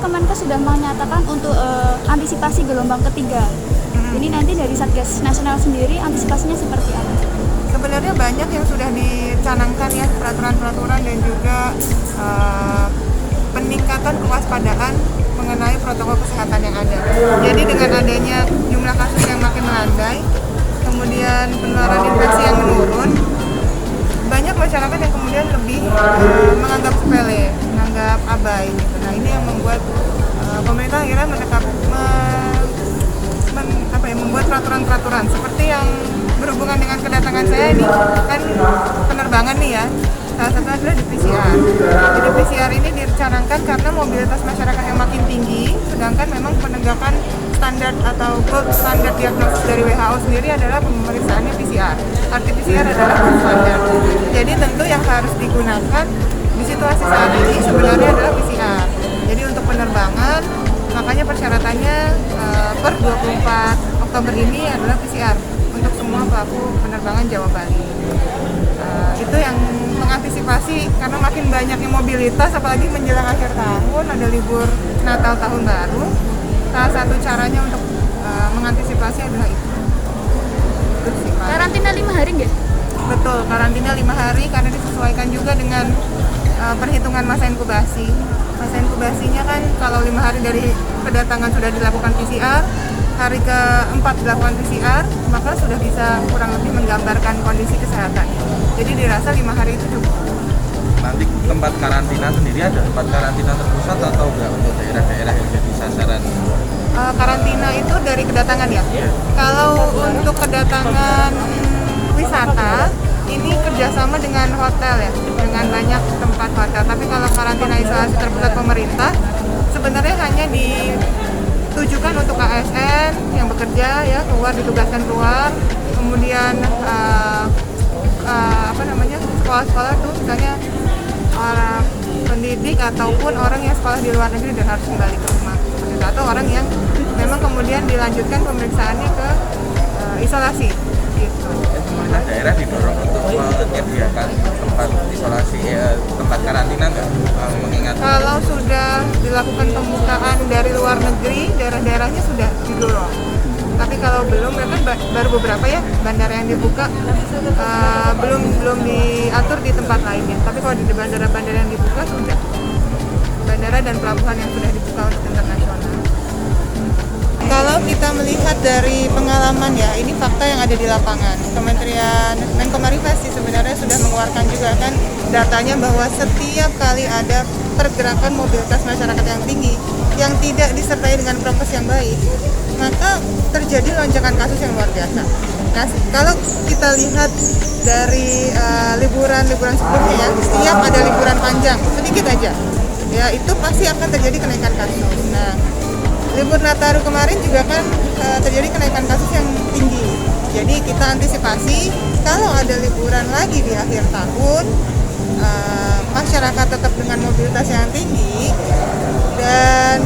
Kemenkes sudah menyatakan untuk antisipasi gelombang ketiga. Ini nanti dari Satgas Nasional sendiri antisipasinya seperti apa? Sebenarnya banyak yang sudah dicanangkan ya, peraturan-peraturan dan juga peningkatan kewaspadaan mengenai protokol kesehatan yang ada. Jadi dengan adanya jumlah kasus yang makin melandai, kemudian penularan infeksi yang menurun, banyak masyarakat yang kemudian lebih menganggap sepele, menganggap abai gitu. Nah ini yang membuat pemerintah akhirnya membuat peraturan-peraturan seperti yang berhubungan dengan kedatangan saya ini kan penerbangan nih ya. Salah satu adalah di PCR. Jadi PCR ini dicanangkan karena mobilitas masyarakat yang makin tinggi, sedangkan memang penegakan standar atau gold standar diagnosis dari WHO sendiri adalah pemeriksaannya PCR. Arti PCR adalah gold standar. Jadi tentu yang harus digunakan di situasi saat ini sebenarnya adalah PCR. Jadi untuk penerbangan, makanya persyaratannya per 24 Oktober ini adalah PCR untuk semua pelaku penerbangan Jawa Bali. Itu yang mengantisipasi karena makin banyaknya mobilitas, apalagi menjelang akhir tahun, ada libur Natal Tahun Baru. Salah satu caranya untuk mengantisipasi adalah itu. Karantina 5 hari nggak? Betul, karantina 5 hari karena disesuaikan juga dengan perhitungan masa inkubasi. Masa inkubasinya kan kalau 5 hari dari kedatangan sudah dilakukan PCR, hari ke-4 dilakukan PCR, maka sudah bisa kurang lebih menggambarkan kondisi kesehatan. Jadi dirasa 5 hari itu cukup. Nanti tempat karantina sendiri ada tempat karantina terpusat atau enggak untuk daerah-daerah yang jadi sasaran? Karantina itu dari kedatangan ya? Kalau untuk kedatangan wisata, ini kerjasama dengan hotel ya, dengan banyak tempat hotel. Tapi kalau karantina isolasi terpusat pemerintah, sebenarnya hanya ditujukan untuk ASN yang bekerja ya, ditugaskan keluar, kemudian sekolah-sekolah tuh misalnya orang pendidik ataupun orang yang sekolah di luar negeri dan harus kembali ke rumah, atau orang yang memang kemudian dilanjutkan pemeriksaannya ke isolasi gitu. Pemerintah daerah didorong untuk menyediakan tempat isolasi, tempat karantina nggak? Mengingat kalau sudah dilakukan pembukaan dari luar negeri, daerah-daerahnya sudah didorong. Tapi kalau belum, mereka baru beberapa ya bandara yang dibuka, belum diatur di tempat lainnya. Tapi kalau di bandara-bandara yang dibuka sudah, bandara dan pelabuhan yang sudah dibuka untuk internasional. Kalau kita melihat dari pengalaman ya, ini fakta yang ada di lapangan. Kementerian Menkomarifes sebenarnya sudah mengeluarkan juga kan datanya bahwa setiap kali ada pergerakan mobilitas masyarakat yang tinggi yang tidak disertai dengan prokes yang baik, maka terjadi lonjakan kasus yang luar biasa. Nah, kalau kita lihat dari liburan sebelumnya ya, setiap ada liburan panjang sedikit aja, ya itu pasti akan terjadi kenaikan kasus. Nah, libur Nataru kemarin juga kan terjadi kenaikan kasus yang tinggi. Jadi kita antisipasi kalau ada liburan lagi di akhir tahun, masyarakat tetap dengan mobilitas yang tinggi dan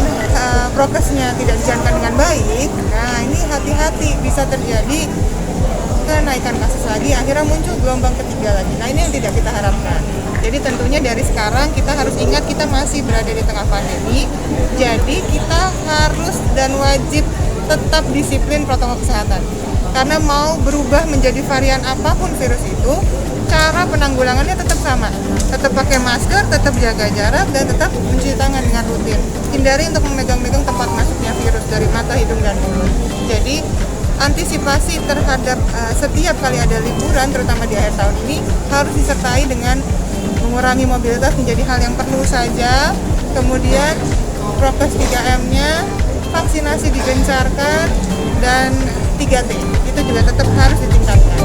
prokesnya tidak dijalankan dengan baik. Nah ini hati-hati, bisa terjadi kenaikan kasus lagi, akhirnya muncul gelombang ketiga lagi. Nah ini yang tidak kita harapkan. Jadi tentunya dari sekarang kita harus ingat kita masih berada di tengah pandemi. Jadi kita harus dan wajib tetap disiplin protokol kesehatan. Karena mau berubah menjadi varian apapun virus itu, cara penanggulangannya tetap sama. Tetap pakai masker, tetap jaga jarak, dan tetap mencuci tangan dengan rutin. Hindari untuk memegang-megang tempat masuknya virus dari mata, hidung, dan mulut. Jadi antisipasi terhadap setiap kali ada liburan, terutama di akhir tahun ini, harus disertai dengan mengurangi mobilitas menjadi hal yang perlu saja. Kemudian prokes 3M-nya, vaksinasi digencarkan, dan 3T itu juga tetap harus ditingkatkan.